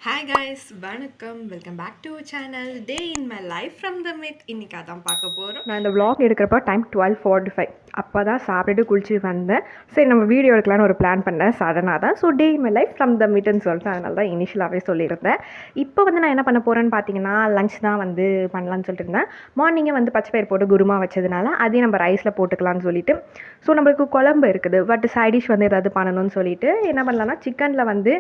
Hi guys வணக்கம் welcome back to channel day in my life from the mid இன்னைக்கு அதான் பார்க்க போகிறோம். நான் இந்த vlog எடுக்கிறப்ப டைம் 12:45 அப்போ தான் சாப்பிட்டுட்டு குளிச்சுட்டு வந்தேன். சரி நம்ம வீடியோ எடுக்கலான்னு ஒரு பிளான் பண்ணேன் சடனாக தான். So day in my life from the மிட்னு சொல்லிட்டு அதனால தான் இனிஷியலாகவே சொல்லியிருந்தேன். இப்போ நான் என்ன பண்ண போகிறேன்னு பார்த்தீங்கன்னா லஞ்ச் தான் பண்ணலான்னு சொல்லிட்டு இருந்தேன். மார்னிங்கே பச்சை பயிர் போட்டு குருமா வச்சதுனால அதையும் நம்ம ரைஸில் போட்டுக்கலாம்னு சொல்லிட்டு ஸோ நம்மளுக்கு குழம்பு இருக்குது பட் சைடிஷ் ஏதாவது பண்ணணும்னு சொல்லிட்டு என்ன பண்ணலான்னா சிக்கனில்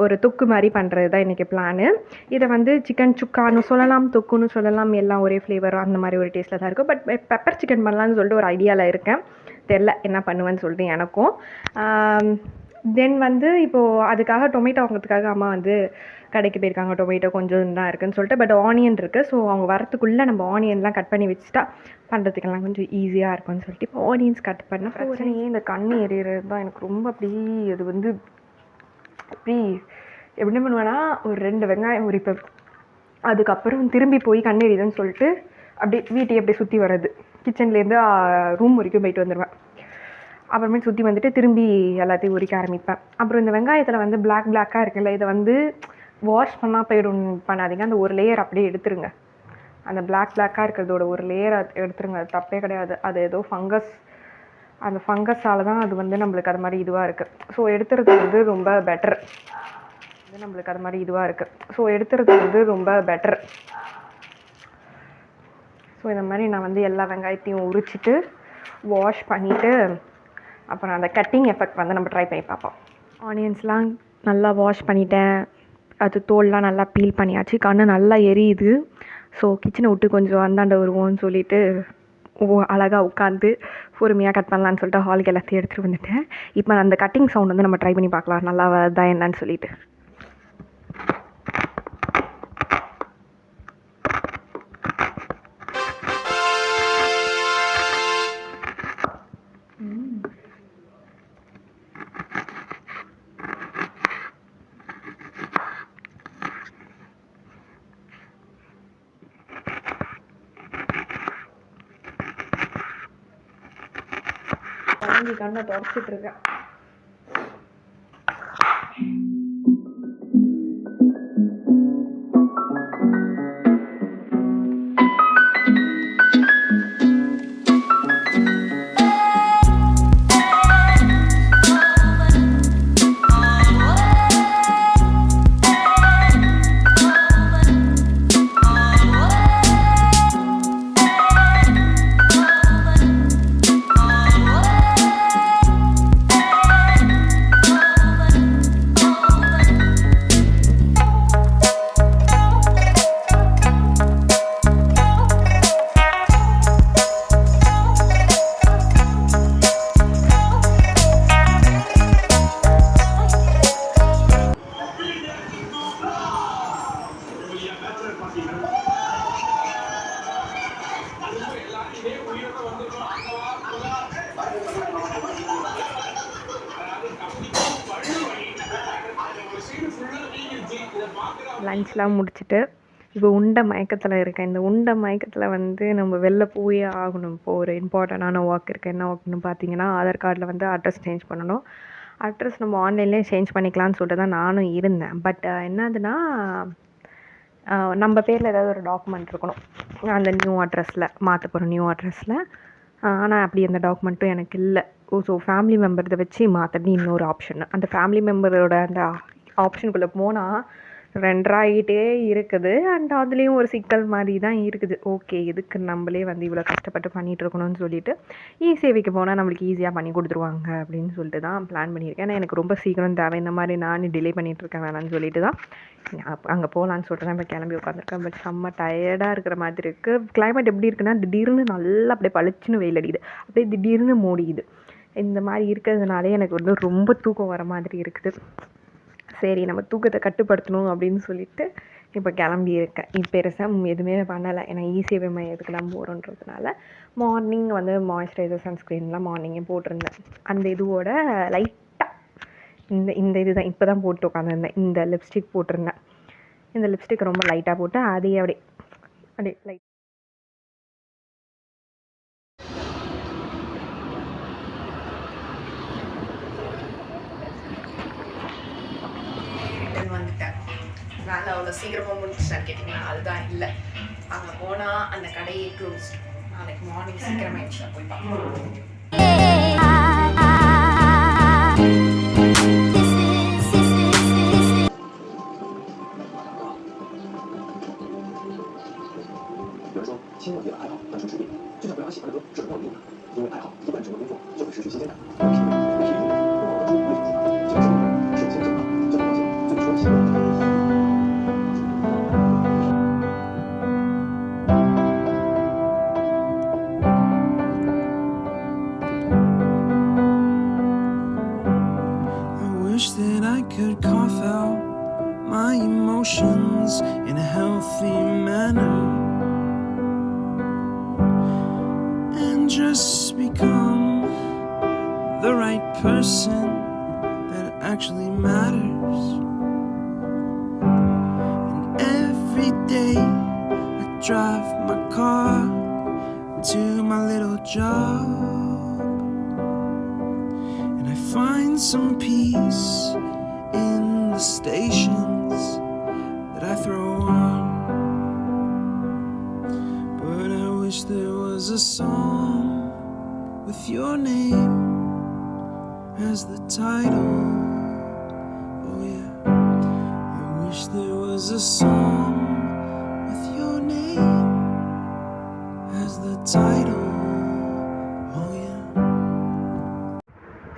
ஒரு தொக்கு மாதிரி பண்ணுறது தான் இன்றைக்கி பிளானு. இதை சிக்கன் சுக்கான்னு சொல்லலாம், தொக்குன்னு சொல்லலாம், எல்லாம் ஒரே ஃப்ளேவரும் அந்த மாதிரி ஒரு டேஸ்ட்டில் தான் இருக்கும். பட் பெப்பர் சிக்கன் பண்ணலான்னு சொல்லிட்டு ஒரு ஐடியாவில் இருக்கேன். தெரில என்ன பண்ணுவேன்னு சொல்லிட்டு எனக்கும். தென் இப்போது அதுக்காக டொமேட்டோ வாங்கிறதுக்காக அம்மா கடைக்கு போயிருக்காங்க. டொமேட்டோ கொஞ்சம் தான் இருக்குதுன்னு சொல்லிட்டு, பட் ஆனியன் இருக்குது. ஸோ அவங்க வரத்துக்குள்ளே நம்ம ஆனியன்லாம் கட் பண்ணி வச்சுட்டா பண்ணுறதுக்கெல்லாம் கொஞ்சம் ஈஸியாக இருக்கும்னு சொல்லிட்டு இப்போ ஆனியன்ஸ் கட் பண்ண பிரச்சனையே இந்த கண் எறிகிறது தான் எனக்கு ரொம்ப அப்படி அது அப்படி எப்படி பண்ணுவேன்னா ஒரு 2 வெங்காயம் உரிப்பேன். அதுக்கப்புறம் திரும்பி போய் கண் எறியுதுன்னு சொல்லிட்டு அப்படி வீட்டையே அப்படியே சுற்றி வர்றது, கிச்சன்லேருந்து ரூம் வரைக்கும் போயிட்டு வந்துடுவேன். அப்புறமேட்டு சுற்றி வந்துட்டு திரும்பி எல்லாத்தையும் உரிக்க ஆரம்பிப்பேன். அப்புறம் இந்த வெங்காயத்தில் பிளாக்காக இருக்குல்ல, இதை வாஷ் பண்ணால் போயிடும் பண்ணாதீங்க. அந்த ஒரு லேயர் அப்படியே எடுத்துருங்க. அந்த பிளாக்காக இருக்கிறதோட ஒரு லேயர் எடுத்துருங்க. அது தப்பே கிடையாது. அது ஏதோ ஃபங்கஸ், அந்த ஃபங்கஸால் தான் அது நம்மளுக்கு அது மாதிரி இதுவாக இருக்குது. ஸோ எடுத்துறது ரொம்ப பெட்டர். நம்மளுக்கு அது மாதிரி இதுவாக இருக்குது. ஸோ எடுத்துறது ரொம்ப பெட்டர். ஸோ இந்த மாதிரி நான் எல்லா வெங்காயத்தையும் உரிச்சிட்டு வாஷ் பண்ணிவிட்டு அப்புறம் அந்த கட்டிங் எஃபெக்ட் நம்ம ட்ரை பண்ணி பார்ப்போம். ஆனியன்ஸ்லாம் நல்லா வாஷ் பண்ணிட்டேன். அது தோல்லாம் நல்லா பீல் பண்ணியாச்சு. கண்ணு நல்லா எரியுது. ஸோ கிச்சனை விட்டு கொஞ்சம் அந்தாண்ட வருவோம்னு சொல்லிட்டு அழகாக உட்காந்து பொறுமையாக கட் பண்ணலான்னு சொல்லிட்டு ஹாலுக்கு எல்லாத்தையும் எடுத்துகிட்டு வந்துட்டேன். இப்போ அந்த கட்டிங் சவுண்ட் நம்ம ட்ரை பண்ணி பார்க்கலாம் நல்லா தான் என்னன்னு சொல்லிட்டு. கண்ணை தொடச்சிட்டு இருக்கேன். லன்ச்லாம் முடிச்சுட்டு இப்போ உண்ட மயக்கத்தில் இருக்கேன். இந்த உண்ட மயக்கத்தில் நம்ம வெளில போயே ஆகணும். இப்போது ஒரு இம்பார்ட்டண்டான ஒர்க் இருக்குது. என்ன ஒர்க்னு பார்த்தீங்கன்னா ஆதார் கார்டில் அட்ரஸ் சேஞ்ச் பண்ணணும். அட்ரஸ் நம்ம ஆன்லைன்லேயே சேஞ்ச் பண்ணிக்கலாம்னு சொல்லிட்டு தான் நானும் இருந்தேன். பட் என்னதுன்னா நம்ம பேரில் ஏதாவது ஒரு டாக்குமெண்ட் இருக்கணும் அந்த நியூ அட்ரஸில், மாற்ற போகிற நியூ அட்ரஸில். ஆனால் அப்படி எந்த டாக்குமெண்ட்டும் எனக்கு இல்லை. ஸோ ஃபேமிலி மெம்பர்தை வச்சு மாற்றணும் இன்னொரு ஆப்ஷன். அந்த ஃபேமிலி மெம்பரோட அந்த ஆப்ஷனுக்குள்ளே போனால் 2 ஆகிட்டே இருக்குது. அண்ட் அதுலேயும் ஒரு சிக்கல் மாதிரி தான் இருக்குது. ஓகே, எதுக்கு நம்மளே இவ்வளோ கஷ்டப்பட்டு பண்ணிகிட்டு இருக்கணும்னு சொல்லிட்டு சேவைக்கு போனால் நம்மளுக்கு ஈஸியாக பண்ணி கொடுத்துருவாங்க அப்படின்னு சொல்லிட்டு தான் பிளான் பண்ணியிருக்கேன். ஏன்னா எனக்கு ரொம்ப சீக்கிரம் தேவை. இந்த மாதிரி நான் டிலே பண்ணிகிட்ருக்கேன் வேணான்னு சொல்லிட்டு தான் அங்கே போகலான்னு சொல்லிட்டு தான் இப்போ கிளம்பி உட்காந்துருக்கேன். பட் செம்ம டயர்டாக இருக்கிற மாதிரி இருக்குது. கிளைமேட் எப்படி இருக்குன்னா திடீர்னு நல்லா அப்படியே பளிச்சுன்னு வெயில் அடிக்குது, அப்படியே திடீர்னு மூடிக்குது. இந்த மாதிரி இருக்கிறதுனாலே எனக்கு ரொம்ப தூக்கம் வர மாதிரி இருக்குது. சரி நம்ம தூக்கத்தை கட்டுப்படுத்தணும் அப்படின்னு சொல்லிட்டு இப்போ கிளம்பியிருக்கேன். இப்போ பெருசாக எதுவுமே பண்ணலை. ஏன்னா சேவை மையத்துக்கு தான் போகிறோன்றதுனால மார்னிங் மாய்ஸ்சரைசர் சன்ஸ்க்ரீன்லாம் மார்னிங்கே போட்டிருந்தேன். அந்த இதுவோட லைட்டாக இந்த இது தான் இப்போ தான் போட்டு உட்காந்துருந்தேன். இந்த லிப்ஸ்டிக் போட்டிருந்தேன். இந்த லிப்ஸ்டிக் ரொம்ப லைட்டாக போட்டு அதையே அப்படியே லைட் வந்துட்டேன். வேலை அவ்வளோ சீக்கிரமாக முடிச்சுட்டான்னு கேட்டிங்கன்னா அதுதான் இல்லை. அங்கே போனால் அந்த கடையே க்ளோஸ். நாளைக்கு மார்னிங் சீக்கிரமாக ஆயிடுச்சு போய் பார்ப்போம்.有人说，新问题的爱好当成职业，就像不让喜欢的歌只能到名字，因为爱好一旦成为工作，就会失去新鲜感。我品味，我体育，我熬得出为什么喜欢？就像生活，首先正常，就能了解最初的喜欢。Wish that I could cough out my emotions in a healthy manner and just become the right person that actually matters. And every day I drive my car to my little job, and I find some peace in the stations that I throw on. But I wish there was a song with your name as the title. Oh yeah, I wish there was a song with your name as the title. Oh yeah.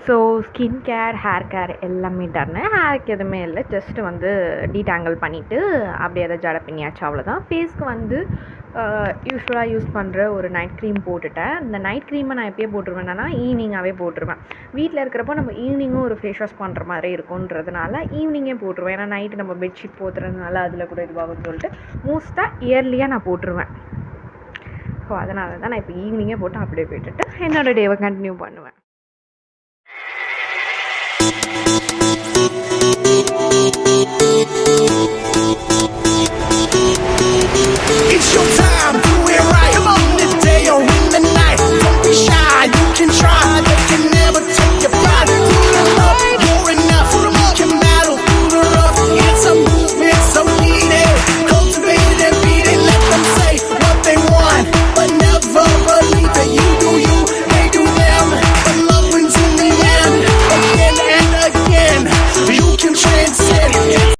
So skin care, hair care எல்லாமே டான்னு. ஹேருக்கு எதுவுமே இல்லை, just வந்து detangle பண்ணிவிட்டு அப்படியே அதை ஜட பண்ணியாச்சு, அவ்வளோதான். ஃபேஸ்க்கு வந்து யூஸ்வலாக யூஸ் பண்ணுற ஒரு நைட் க்ரீம் போட்டுட்டேன். இந்த நைட் க்ரீமை நான் எப்போயே போட்டுருவேன்னா ஈவினிங்காகவே போட்டுருவேன். வீட்டில் இருக்கிறப்போ நம்ம ஈவினிங்கும் ஒரு ஃபேஸ் வாஷ் பண்ணுற மாதிரி இருக்குன்றதுனால ஈவினிங்கே போட்டுருவேன். ஏன்னா நைட்டு நம்ம பெட்ஷீட் போத்துறதுனால அதில் கூட இதுவாகும்னு சொல்லிட்டு மோஸ்ட்டாக இயர்லியாக நான் போட்டுருவேன். ஸோ அதனால தான் நான் இப்போ ஈவினிங்கே போட்டு அப்படியே போய்ட்டுட்டு என்னோடய டேவை கண்டினியூ பண்ணுவேன்.